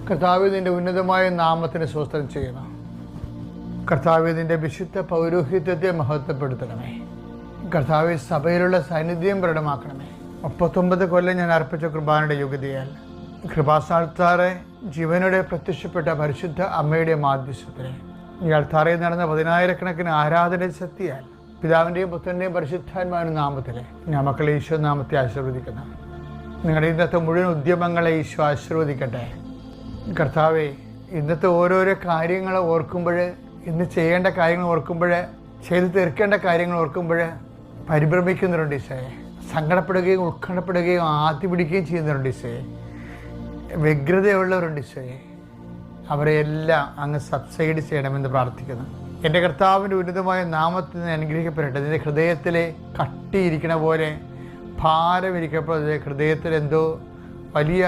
കർത്താവേ, നിൻ്റെ ഉന്നതമായ നാമത്തിന് സ്തോത്രം ചെയ്യണം. കർത്താവേ, നിൻ്റെ വിശുദ്ധ പൗരോഹിത്യത്തെ മഹത്വപ്പെടുത്തണമേ. കർത്താവേ, സഭയിലുള്ള സാന്നിധ്യം പ്രകടമാക്കണമേ. 39 കൊല്ലം ഞാൻ അർപ്പിച്ച കൃപാനയുടെ യോഗ്യതയാൽ കൃപാസ്ഥാനത്താറെ ജീവനോടെ പ്രത്യക്ഷപ്പെട്ട പരിശുദ്ധ അമ്മയുടെ മാധ്യസ്ഥത്തിലെ ഈ അൾത്താറയിൽ നടന്ന 10,000-കണക്കിന് ആരാധന ശക്തിയാൽ പിതാവിൻ്റെയും പുത്രൻ്റെയും പരിശുദ്ധാത്മാവിൻ്റെ നാമത്തിലെ ഞാൻ മക്കളെ ഈശോ നാമത്തെ ആശീർവദിക്കുന്നു. നിങ്ങളുടെ ഇന്നത്തെ മുഴുവൻ ഉദ്യമങ്ങളെ ഈശോ ആശീർവദിക്കട്ടെ. കർത്താവേ, ഇന്നത്തെ ഓരോരോ കാര്യങ്ങൾ ഓർക്കുമ്പോൾ, ഇന്ന് ചെയ്യേണ്ട കാര്യങ്ങൾ ഓർക്കുമ്പോൾ, ചെയ്ത് തീർക്കേണ്ട കാര്യങ്ങൾ ഓർക്കുമ്പോൾ പരിഭ്രമിക്കുന്നവരുണ്ട് ഈശോയെ. സങ്കടപ്പെടുകയും ഉത്കണ്ഠപ്പെടുകയും ആദ്യ പിടിക്കുകയും ചെയ്യുന്നവരുണ്ട് ഈശോയെ. വ്യഗ്രതയുള്ളവരുണ്ട് ഈശോയെ. അവരെയെല്ലാം അങ്ങ് സബ്സൈഡ് ചെയ്യണമെന്ന് പ്രാർത്ഥിക്കുന്നു. എൻ്റെ കർത്താവിൻ്റെ ഉന്നതമായ നാമത്തിൽ നിന്ന് അനുഗ്രഹിക്കപ്പെടട്ടെ. നിൻ്റെ ഹൃദയത്തിലെ കട്ടിയിരിക്കണ പോലെ, ഭാരമിരിക്കപ്പോൾ ഹൃദയത്തിൽ എന്തോ വലിയ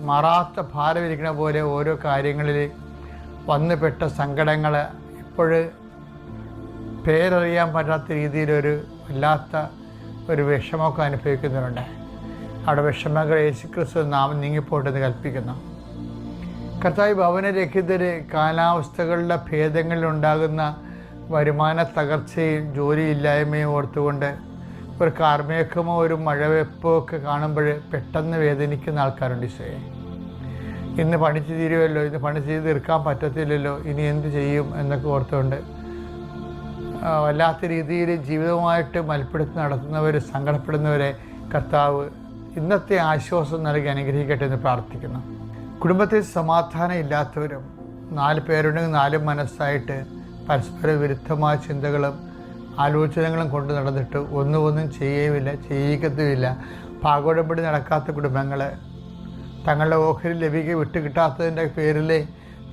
മറാത്ത ഭാരമിരിക്കണ പോലെ ഓരോ കാര്യങ്ങളിൽ വന്നുപെട്ട സങ്കടങ്ങൾ ഇപ്പോൾ പേരറിയാൻ പറ്റാത്ത രീതിയിലൊരു വല്ലാത്ത ഒരു വിഷമമൊക്കെ അനുഭവിക്കുന്നവരുണ്ട്. അവിടെ വിഷമങ്ങൾ യേശുക്രിസ്തു നാമം നീങ്ങിപ്പോട്ടെന്ന് കൽപ്പിക്കുന്നു. കർത്താവ്, ഭവനരഹിതര് കാലാവസ്ഥകളുടെ ഭേദങ്ങളിലുണ്ടാകുന്ന വരുമാന തകർച്ചയും ജോലിയില്ലായ്മയും ഓർത്തുകൊണ്ട് ഒരു കാർമേഘമോ ഒരു മഴവെപ്പോ ഒക്കെ കാണുമ്പോൾ പെട്ടെന്ന് വേദനിക്കുന്ന ആൾക്കാരുണ്ട് ഈശോയെ. ഇന്ന് പണിച്ച് തീരുമല്ലോ, ഇന്ന് പണി ചെയ്ത് തീർക്കാൻ പറ്റത്തില്ലല്ലോ, ഇനി എന്ത് ചെയ്യും എന്നൊക്കെ ഓർത്തുകൊണ്ട് വല്ലാത്ത രീതിയിൽ ജീവിതവുമായിട്ട് മൽപ്പിടുത്ത് നടത്തുന്നവർ, സങ്കടപ്പെടുന്നവരെ കർത്താവ് ഇന്നത്തെ ആശ്വാസം നൽകി അനുഗ്രഹിക്കട്ടെ എന്ന് പ്രാർത്ഥിക്കുന്നു. കുടുംബത്തിൽ സമാധാനം ഇല്ലാത്തവരും 4 പേരുണ്ടെങ്കിൽ 4 മനസ്സായിട്ട് പരസ്പര വിരുദ്ധമായ ചിന്തകളും ആലോചനകളും കൊണ്ട് നടന്നിട്ട് ഒന്നും ചെയ്യുകയുമില്ല, ചെയ്യിക്കത്തുമില്ല. പാകോടമ്പടി നടക്കാത്ത കുടുംബങ്ങൾ, തങ്ങളുടെ ഓഹരി ലഭിക്കുക വിട്ടുകിട്ടാത്തതിൻ്റെ പേരിൽ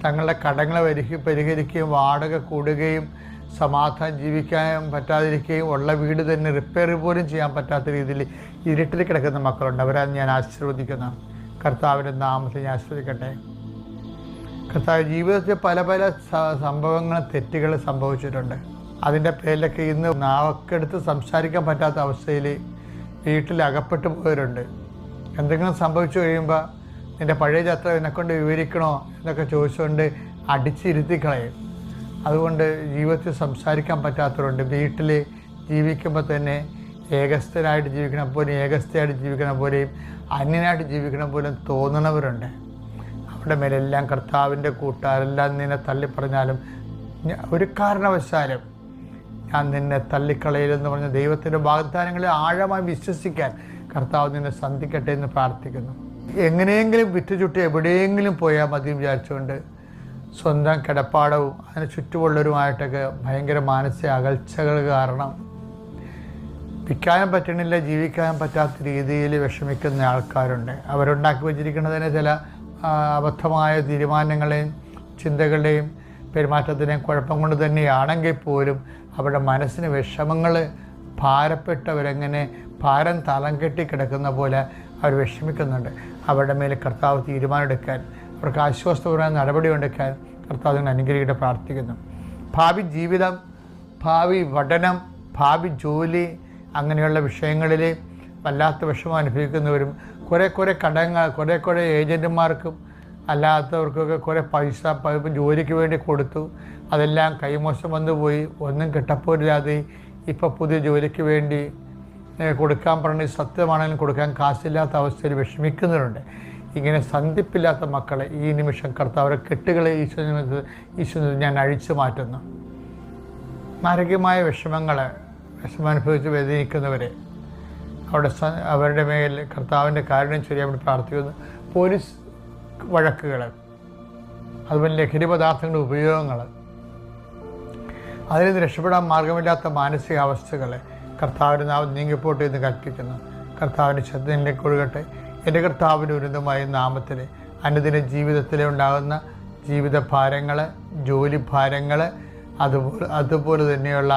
തങ്ങളുടെ കടങ്ങളെ പരിഹരിക്കുകയും വാടക കൂടുകയും സമാധാനം ജീവിക്കാൻ പറ്റാതിരിക്കുകയും ഉള്ള വീട് തന്നെ റിപ്പയർ പോലും ചെയ്യാൻ പറ്റാത്ത രീതിയിൽ ഇരുട്ടിൽ കിടക്കുന്ന മക്കളുണ്ട്. അവരെ ഞാൻ ആശീർവദിക്കുന്നു. കർത്താവിൻ്റെ നാമത്തിൽ ഞാൻ ആശീർവദിക്കട്ടെ. കർത്താവ്, ജീവിതത്തിൽ പല പല സംഭവങ്ങളും തെറ്റുകൾ സംഭവിച്ചിട്ടുണ്ട്. അതിൻ്റെ പേരിലൊക്കെ ഇന്ന് നാവക്കെടുത്ത് സംസാരിക്കാൻ പറ്റാത്ത അവസ്ഥയിൽ വീട്ടിൽ അകപ്പെട്ടു പോയവരുണ്ട്. എന്തെങ്കിലും സംഭവിച്ചു കഴിയുമ്പോൾ നിൻ്റെ പഴയ ചരിത്രം എന്നെക്കൊണ്ട് വിവരിക്കണോ എന്നൊക്കെ ചോദിച്ചുകൊണ്ട് അടിച്ചിരുത്തി കളയും. അതുകൊണ്ട് ജീവിതത്തിൽ സംസാരിക്കാൻ പറ്റാത്തവരുണ്ട്. വീട്ടിൽ ജീവിക്കുമ്പോൾ തന്നെ ഏകസ്ഥനായിട്ട് ജീവിക്കണം പോലെയും ഏകസ്ഥയായിട്ട് ജീവിക്കണം പോലെയും അന്യനായിട്ട് ജീവിക്കണം പോലും തോന്നണവരുണ്ട്. അവരുടെ മേലെല്ലാം കർത്താവിൻ്റെ കൂട്ടാരെല്ലാം നിന്നെ തള്ളിപ്പറഞ്ഞാലും ഒരു കാരണവശാലും ഞാൻ നിന്നെ തള്ളിക്കളയിലെന്ന് പറഞ്ഞ ദൈവത്തിൻ്റെ വാഗ്ദാനങ്ങളെ ആഴമായി വിശ്വസിക്കാൻ കർത്താവ് നിന്നെ സന്ധിക്കട്ടെ എന്ന് പ്രാർത്ഥിക്കുന്നു. എങ്ങനെയെങ്കിലും വിറ്റുചുട്ടി എവിടെയെങ്കിലും പോയാൽ മതി വിചാരിച്ചുകൊണ്ട് സ്വന്തം കിടപ്പാടവും അതിന് ചുറ്റുമുള്ളവരുമായിട്ടൊക്കെ ഭയങ്കര മാനസിക അകൽച്ചകൾ കാരണം വിൽക്കാനും പറ്റണില്ല, ജീവിക്കാനും പറ്റാത്ത രീതിയിൽ വിഷമിക്കുന്ന ആൾക്കാരുണ്ട്. അവരുണ്ടാക്കി വച്ചിരിക്കുന്നതിന് ചില അബദ്ധമായ തീരുമാനങ്ങളെയും ചിന്തകളുടെയും പെരുമാറ്റത്തിനെയും കുഴപ്പം കൊണ്ട് തന്നെയാണെങ്കിൽ പോലും അവരുടെ മനസ്സിന് വിഷമങ്ങൾ ഭാരപ്പെട്ടവരെങ്ങനെ ഭാരം തളം കെട്ടി കിടക്കുന്ന പോലെ അവർ വിഷമിക്കുന്നുണ്ട്. അവരുടെ മേലെ കർത്താവ് തീരുമാനമെടുക്കാൻ, അവർക്ക് ആശ്വാസപരമായ നടപടി എടുക്കാൻ കർത്താവിനെ അനുഗ്രഹിക്കട്ടെ പ്രാർത്ഥിക്കുന്നു. ഭാവി ജീവിതം, ഭാവി പഠനം, ഭാവി ജോലി അങ്ങനെയുള്ള വിഷയങ്ങളിൽ വല്ലാത്ത വിഷമം അനുഭവിക്കുന്നവരും കുറേ കടങ്ങൾ കുറേ ഏജൻറ്റുമാർക്കും അല്ലാത്തവർക്കൊക്കെ കുറേ പൈസ ജോലിക്ക് വേണ്ടി കൊടുത്തു, അതെല്ലാം കൈമോശം വന്നു പോയി, ഒന്നും കിട്ടപ്പോരില്ലാതെ ഇപ്പോൾ പുതിയ ജോലിക്ക് വേണ്ടി കൊടുക്കാൻ പറഞ്ഞ് സത്യമാണെങ്കിലും കൊടുക്കാൻ കാശില്ലാത്ത അവസ്ഥയിൽ വിഷമിക്കുന്നവരുണ്ട്. ഇങ്ങനെ സന്ധിപ്പില്ലാത്ത മക്കളെ ഈ നിമിഷം കർത്താവരെ കെട്ടുകളെ ഈശോ ഞാൻ അഴിച്ചു മാറ്റുന്നു. മാരകമായ വിഷമം അനുഭവിച്ച് വേദനിക്കുന്നവരെ അവരുടെ മേൽ കർത്താവിൻ്റെ കാരുണ്യം ചൊരിയാൻ വേണ്ടി പ്രാർത്ഥിക്കുന്നു. പോലീസ് വഴക്കുകൾ, അതുപോലെ ലഹരി പദാർത്ഥങ്ങളുടെ ഉപയോഗങ്ങൾ, അതിൽ നിന്ന് രക്ഷപ്പെടാൻ മാർഗമില്ലാത്ത മാനസികാവസ്ഥകളെ കർത്താവിൻ്റെ നാമം നീങ്ങിപ്പോട്ടെ എന്ന് കൽപ്പിക്കുന്നു. കർത്താവിൻ്റെ ശ്രദ്ധയിലേക്ക് ഒഴുകട്ടെ. എൻ്റെ കർത്താവിൻ്റെ ഉന്നതമായ നാമത്തിൽ അനുദിന ജീവിതത്തിൽ ഉണ്ടാകുന്ന ജീവിത ഭാരങ്ങൾ, ജോലി ഭാരങ്ങൾ, അതുപോലെ തന്നെയുള്ള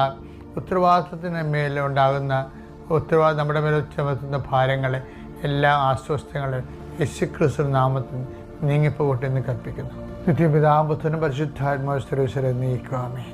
ഉത്തരവാദിത്വത്തിന് മേലുണ്ടാകുന്ന നമ്മുടെ മേലെ ചുമത്തുന്ന ഭാരങ്ങളെ എല്ലാ ആശ്വാസങ്ങളും യേശുക്രിസ്തു നാമത്തിൽ നീങ്ങിപ്പോകട്ടെ എന്ന് കൽപ്പിക്കുന്നു. നിത്യപിതാവും പുത്രനും പരിശുദ്ധാത്മാവും സർവ്വീശ്വരൻ നീക്കുവാമേ.